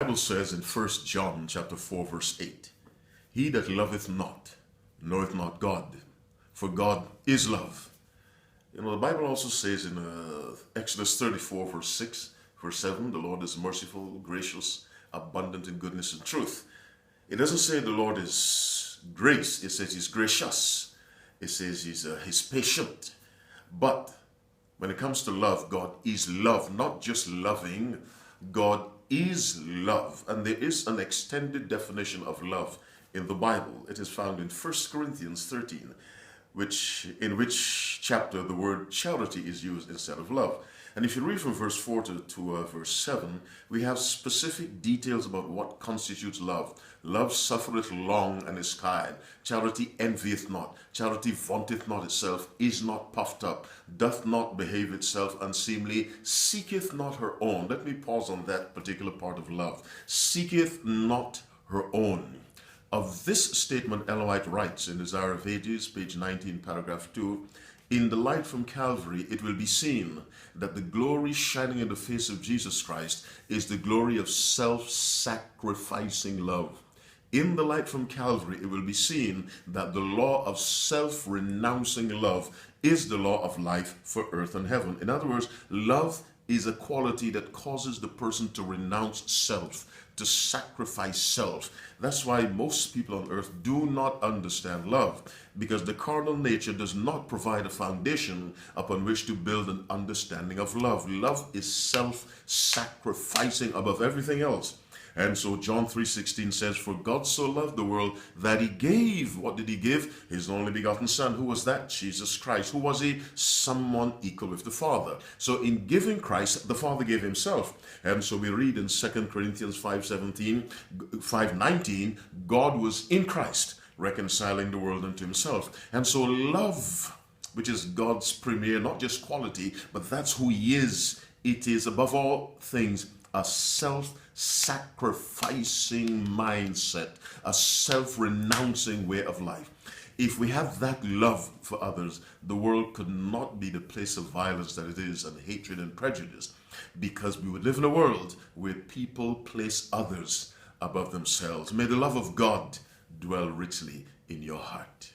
Bible says in 1 John chapter 4 verse 8, he that loveth not knoweth not God, for God is love. You know, the Bible also says in Exodus 34 verse 6, verse 7, the Lord is merciful, gracious, abundant in goodness and truth. It doesn't say the Lord is grace, it says he's gracious. It says he's patient. But when it comes to love, God is love, not just loving. God is love. And there is an extended definition of love in the Bible. It is found in 1 Corinthians 13, in which chapter the word charity is used instead of love. And if you read from verse 4 to verse 7, we have specific details about what constitutes love. Love suffereth long and is kind. Charity envieth not. Charity vaunteth not itself, is not puffed up, doth not behave itself unseemly, seeketh not her own. Let me pause on that particular part of love. Seeketh not her own. Of this statement, Ellen White writes in Desire of Ages, page 19, paragraph 2, in the light from Calvary, it will be seen that the glory shining in the face of Jesus Christ is the glory of self-sacrificing love. In the light from Calvary, it will be seen that the law of self-renouncing love is the law of life for earth and heaven. In other words, love is a quality that causes the person to renounce self, to sacrifice self. That's why most people on earth do not understand love, because the carnal nature does not provide a foundation upon which to build an understanding of love. Love is self-sacrificing above everything else. And so John 3:16 says, for God so loved the world that he gave. What did he give? His only begotten Son. Who was that? Jesus Christ. Who was he? Someone equal with the Father. So in giving Christ, the Father gave himself. And so we read in 2 Corinthians 5:19, God was in Christ, reconciling the world unto himself. And so love, which is God's premier, not just quality, but that's who he is. It is above all things a self-sacrificing mindset, a self-renouncing way of life. If we have that love for others, the world could not be the place of violence that it is, and hatred and prejudice, because we would live in a world where people place others above themselves. May the love of God dwell richly in your heart.